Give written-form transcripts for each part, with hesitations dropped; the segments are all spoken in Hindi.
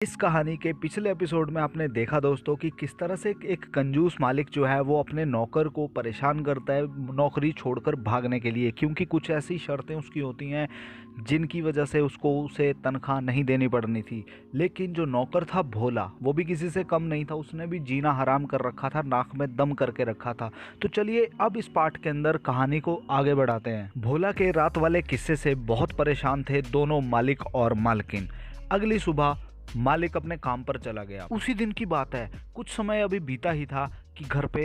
इस कहानी के पिछले एपिसोड में आपने देखा दोस्तों कि किस तरह से एक कंजूस मालिक जो है वो अपने नौकर को परेशान करता है नौकरी छोड़कर भागने के लिए, क्योंकि कुछ ऐसी शर्तें उसकी होती हैं जिनकी वजह से उसे तनख्वाह नहीं देनी पड़नी थी। लेकिन जो नौकर था भोला, वो भी किसी से कम नहीं था, उसने भी जीना हराम कर रखा था, नाक में दम करके रखा था। तो चलिए अब इस पार्ट के अंदर कहानी को आगे बढ़ाते हैं। भोला के रात वाले किस्से से बहुत परेशान थे दोनों मालिक और मालकिन। अगली सुबह मालिक अपने काम पर चला गया। उसी दिन की बात है, कुछ समय अभी बीता ही था कि घर पे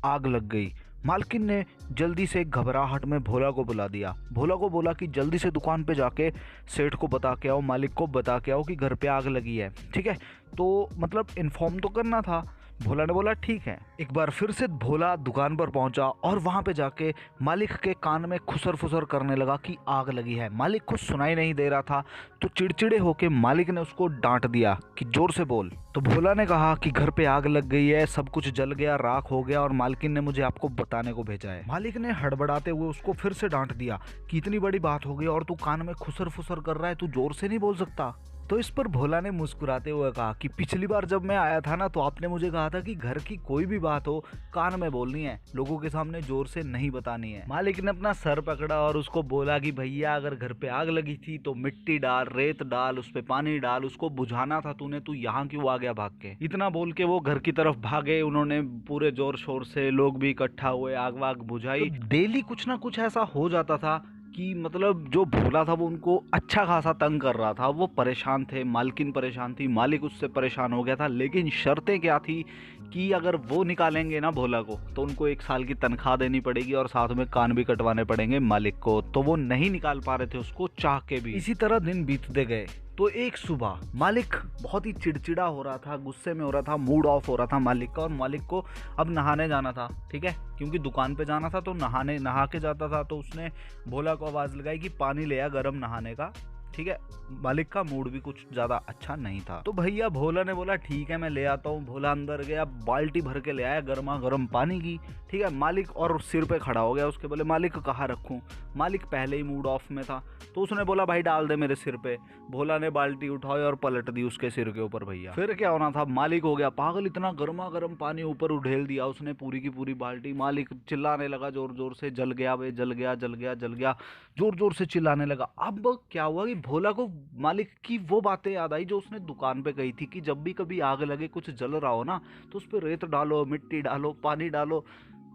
आग लग गई। मालकिन ने जल्दी से घबराहट में भोला को बुला दिया। भोला को बोला कि जल्दी से दुकान पे जाके सेठ को बता के आओ, मालिक को बता के आओ कि घर पे आग लगी है। ठीक है, तो मतलब इन्फॉर्म तो करना था। भोला ने बोला ठीक है। एक बार फिर से भोला दुकान पर पहुंचा और वहां पे जाके मालिक के कान में खुसर फुसर करने लगा कि आग लगी है। मालिक को सुनाई नहीं दे रहा था, तो चिड़चिड़े होके मालिक ने उसको डांट दिया कि जोर से बोल। तो भोला ने कहा कि घर पे आग लग गई है, सब कुछ जल गया, राख हो गया और मालकिन ने मुझे आपको बताने को भेजा है। मालिक ने हड़बड़ाते हुए उसको फिर से डांट दिया कि इतनी बड़ी बात हो गई और तू कान में खुसर फुसर कर रहा है, तू जोर से नहीं बोल सकता। तो इस पर भोला ने मुस्कुराते हुए कहा कि पिछली बार जब मैं आया था ना, तो आपने मुझे कहा था कि घर की कोई भी बात हो कान में बोलनी है, लोगों के सामने जोर से नहीं बतानी है। मालिक ने अपना सर पकड़ा और उसको बोला कि भैया अगर घर पे आग लगी थी तो मिट्टी डाल, रेत डाल, उस पे पानी डाल, उसको बुझाना था तूने, तू यहाँ क्यों आ गया भाग के। इतना बोल के वो घर की तरफ भागे। उन्होंने पूरे जोर शोर से, लोग भी इकट्ठा हुए, आग वाग बुझाई। तो डेली कुछ ना कुछ ऐसा हो जाता था कि मतलब जो भोला था वो उनको अच्छा खासा तंग कर रहा था। वो परेशान थे, मालकिन परेशान थी, मालिक उससे परेशान हो गया था। लेकिन शर्तें क्या थी कि अगर वो निकालेंगे ना भोला को, तो उनको 1 साल की तनख्वाह देनी पड़ेगी और साथ में कान भी कटवाने पड़ेंगे मालिक को। तो वो नहीं निकाल पा रहे थे उसको चाह के भी। इसी तरह दिन बीतते गए। तो एक सुबह मालिक बहुत ही चिड़चिड़ा हो रहा था, गुस्से में हो रहा था, मूड ऑफ हो रहा था मालिक का, और मालिक को अब नहाने जाना था। ठीक है, क्योंकि दुकान पे जाना था तो नहा के जाता था। तो उसने भोला को आवाज़ लगाई कि पानी ले आ गर्म नहाने का। ठीक है, मालिक का मूड भी कुछ ज़्यादा अच्छा नहीं था। तो भैया भोला ने बोला ठीक है मैं ले आता हूँ। भोला अंदर गया, बाल्टी भर के ले आया गर्मा गर्म पानी की। ठीक है, मालिक और सिर पे खड़ा हो गया उसके। बोले मालिक कहाँ रखूँ। मालिक पहले ही मूड ऑफ में था, तो उसने बोला भाई डाल दे मेरे सिर पे। भोला ने बाल्टी उठाई और पलट दी उसके सिर के ऊपर। भैया फिर क्या होना था, मालिक हो गया पागल, इतना गर्मा गर्म पानी ऊपर उड़ेल दिया उसने पूरी की पूरी बाल्टी। मालिक चिल्लाने लगा जोर जोर से, जल गया वे, जल गया, जल गया, जल गया, जोर जोर से चिल्लाने लगा। अब क्या हुआ कि भोला को मालिक की वो बातें याद आई जो उसने दुकान पे कही थी कि जब भी कभी आग लगे, कुछ जल रहा हो ना, तो उस पर रेत डालो, मिट्टी डालो, पानी डालो।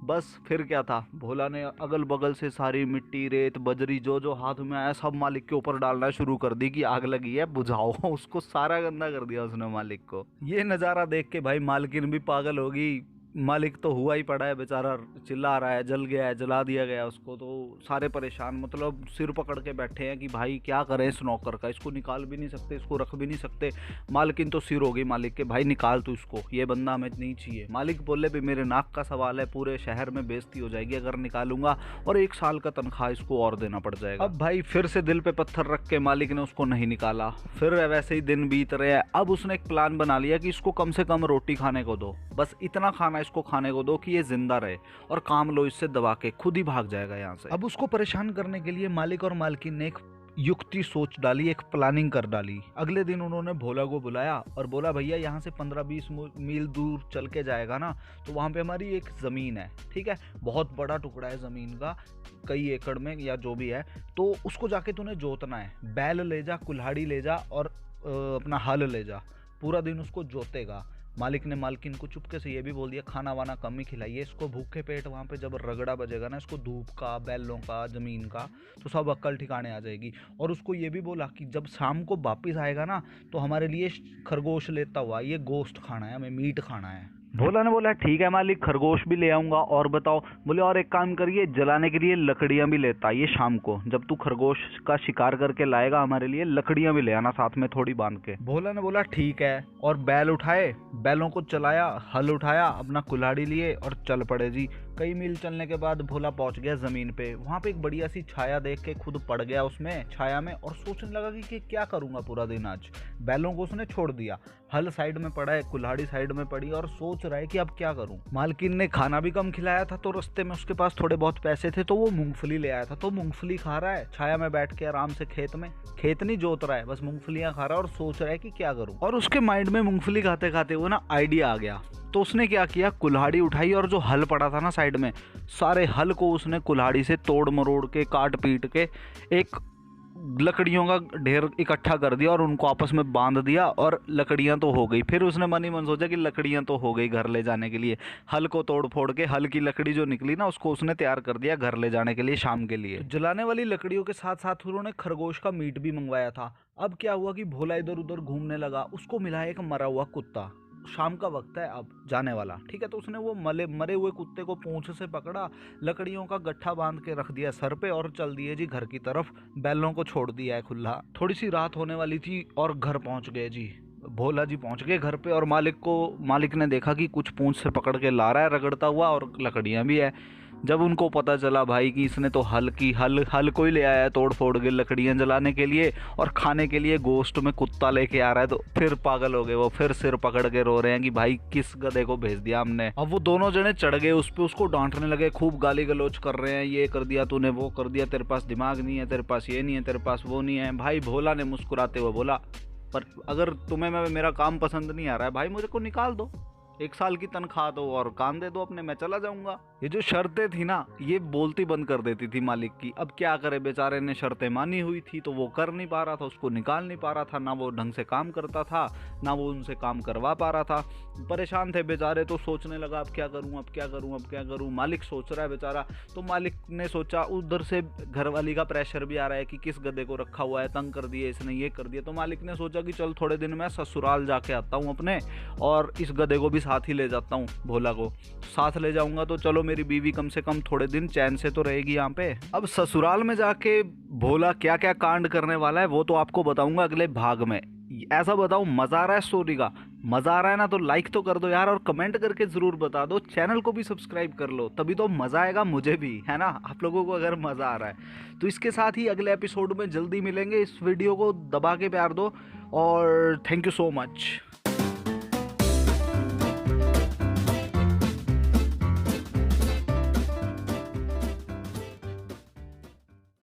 बस फिर क्या था, भोला ने अगल बगल से सारी मिट्टी, रेत, बजरी जो जो हाथ में आया सब मालिक के ऊपर डालना शुरू कर दी कि आग लगी है बुझाओ। उसको सारा गंदा कर दिया उसने मालिक को। ये नज़ारा देख के भाई मालकिन भी पागल होगी। मालिक तो हुआ ही पड़ा है बेचारा, चिल्ला रहा है, जल गया है, जला दिया गया उसको। तो सारे परेशान, मतलब सिर पकड़ के बैठे हैं कि भाई क्या करें इस नौकर का, इसको निकाल भी नहीं सकते, इसको रख भी नहीं सकते। मालकिन तो सिर होगी मालिक के, भाई निकाल तू इसको, ये बंदा हमें नहीं चाहिए। मालिक बोले भी मेरे नाक का सवाल है, पूरे शहर में बेइज्जती हो जाएगी अगर निकालूंगा, और 1 साल का तनख्वाह इसको और देना पड़ जाएगा। अब भाई फिर से दिल पे पत्थर रख के मालिक ने उसको नहीं निकाला। फिर वैसे ही दिन बीत रहे हैं। अब उसने एक प्लान बना लिया कि इसको कम से कम रोटी खाने को दो, बस इतना खाना इसको खाने को दो कि ये जिंदा रहे, और काम लो इससे दबा के, खुद ही भाग जाएगा यहाँ से। अब उसको परेशान करने के लिए मालिक और मालकिन ने एक युक्ति सोच डाली, एक प्लानिंग कर डाली। अगले दिन उन्होंने भोला को बुलाया और बोला भैया यहाँ से 15-20 मील दूर चल के जाएगा ना, तो वहाँ पे हमारी एक ज़मीन है। ठीक है, बहुत बड़ा टुकड़ा है ज़मीन का, कई एकड़ में या जो भी है। तो उसको जाके तूने जोतना है, बैल ले जा, कुल्हाड़ी ले जा और अपना हल ले जा, पूरा दिन उसको जोतेगा। मालिक ने मालकिन को चुपके से ये भी बोल दिया खाना वाना कम ही खिलाइए इसको, भूखे पेट वहाँ पे जब रगड़ा बजेगा ना इसको, धूप का, बैलों का, ज़मीन का, तो सब अक्ल ठिकाने आ जाएगी। और उसको ये भी बोला कि जब शाम को वापिस आएगा ना, तो हमारे लिए खरगोश लेता हुआ, ये गोश्त खाना है, हमें मीट खाना है। भोला ने बोला ठीक है मालिक, खरगोश भी ले आऊंगा, और बताओ। बोले और एक काम करिए, जलाने के लिए लकड़ियां भी लेता आइए शाम को, जब तू खरगोश का शिकार करके लाएगा हमारे लिए लकड़ियां भी ले आना साथ में थोड़ी बांध के। भोला ने बोला ठीक है, और बैल उठाए, बैलों को चलाया, हल उठाया, अपना कुल्हाड़ी लिए और चल पड़े जी कई मील चलने के बाद भोला पहुंच गया जमीन पे। वहां पे एक बढ़िया सी छाया देख के खुद पड़ गया उसमें छाया में और सोचने लगा कि क्या करूंगा पूरा दिन आज। बैलों को उसने छोड़ दिया, हल साइड में पड़ा है, कुल्हाड़ी साइड में पड़ी और सोच रहा है कि अब क्या करूं। मालकिन ने खाना भी कम खिलाया था तो रास्ते में उसके पास थोड़े बहुत पैसे थे तो वो मूंगफली ले आया था, तो मूंगफली खा रहा है छाया में बैठ के आराम से। खेत नहीं जोत रहा है, बस मूंगफलियां खा रहा है और सोच रहा है कि क्या करूं। और उसके माइंड में मूंगफली खाते खाते वो ना आइडिया आ गया। तो उसने क्या किया, कुल्हाड़ी उठाई और जो हल पड़ा था ना साइड में, सारे हल को उसने कुल्हाड़ी से तोड़ मरोड़ के काट पीट के एक लकड़ियों का ढेर इकट्ठा कर दिया और उनको आपस में बांध दिया और लकड़ियां तो हो गई। फिर उसने मन ही मन सोचा कि लकड़ियां तो हो गई घर ले जाने के लिए। हल को तोड़ फोड़ के हल की लकड़ी जो निकली ना उसको उसने तैयार कर दिया घर ले जाने के लिए शाम के लिए। तो जलाने वाली लकड़ियों के साथ साथ उन्होंने खरगोश का मीट भी मंगवाया था। अब क्या हुआ कि भोला इधर उधर घूमने लगा, उसको मिला एक मरा हुआ कुत्ता। शाम का वक्त है अब जाने वाला, ठीक है। तो उसने वो मरे हुए कुत्ते को पूंछ से पकड़ा, लकड़ियों का गट्ठा बांध के रख दिया सर पे और चल दिए जी घर की तरफ। बैलों को छोड़ दिया है खुला। थोड़ी सी रात होने वाली थी और घर पहुंच गए जी। भोला जी पहुंच गए घर पे और मालिक ने देखा कि कुछ पूंछ से पकड़ के ला रहा है रगड़ता हुआ और लकड़ियां भी है। जब उनको पता चला भाई कि इसने तो हल को ही ले आया है तोड़ फोड़ के लकड़ियां जलाने के लिए और खाने के लिए गोश्त में कुत्ता लेके आ रहा है, तो फिर पागल हो गए वो। फिर सिर पकड़ के रो रहे हैं कि भाई किस गधे को भेज दिया हमने। अब वो दोनों जने चढ़ गए उस पे, उसको डांटने लगे, खूब गाली गलौज कर रहे हैं, ये कर दिया तूने, वो कर दिया, तेरे पास दिमाग नहीं है, तेरे पास ये नहीं है, तेरे पास वो नहीं है। भाई भोला ने मुस्कुराते हुए बोला, पर अगर तुम्हें मेरा काम पसंद नहीं आ रहा है भाई मुझे को निकाल दो, 1 साल की तनख्वाह दो और काम दे दो अपने, मैं चला जाऊंगा। ये जो शर्तें थी ना ये बोलती बंद कर देती थी मालिक की। अब क्या करे, बेचारे ने शर्तें मानी हुई थी तो वो कर नहीं पा रहा था, उसको निकाल नहीं पा रहा था, ना वो ढंग से काम करता था ना वो उनसे काम करवा पा रहा था। परेशान थे बेचारे, तो सोचने लगा अब क्या करूं, अब क्या करूं, अब क्या करूं। मालिक सोच रहा है बेचारा, तो मालिक ने सोचा, उधर से घरवाली का प्रेशर भी आ रहा है कि किस गधे को रखा हुआ है, तंग कर दिए इसने, ये कर दिया। तो मालिक ने सोचा कि चल थोड़े दिन मैं ससुराल जाके आता हूँ अपने और इस गधे को भी साथ ही ले जाता हूँ, भोला को साथ ले जाऊंगा तो चलो मेरी बीवी कम से कम थोड़े दिन चैन से तो रहेगी यहाँ पे। अब ससुराल में जाके भोला क्या क्या कांड करने वाला है वो तो आपको बताऊंगा अगले भाग में। ऐसा बताऊं, मजा आ रहा है स्टोरी का? मजा आ रहा है ना तो लाइक तो कर दो यार और कमेंट करके जरूर बता दो, चैनल को भी सब्सक्राइब कर लो, तभी तो मजा आएगा मुझे भी, है ना, आप लोगों को अगर मजा आ रहा है तो। इसके साथ ही अगले एपिसोड में जल्दी मिलेंगे। इस वीडियो को दबा के प्यार दो और थैंक यू सो मच।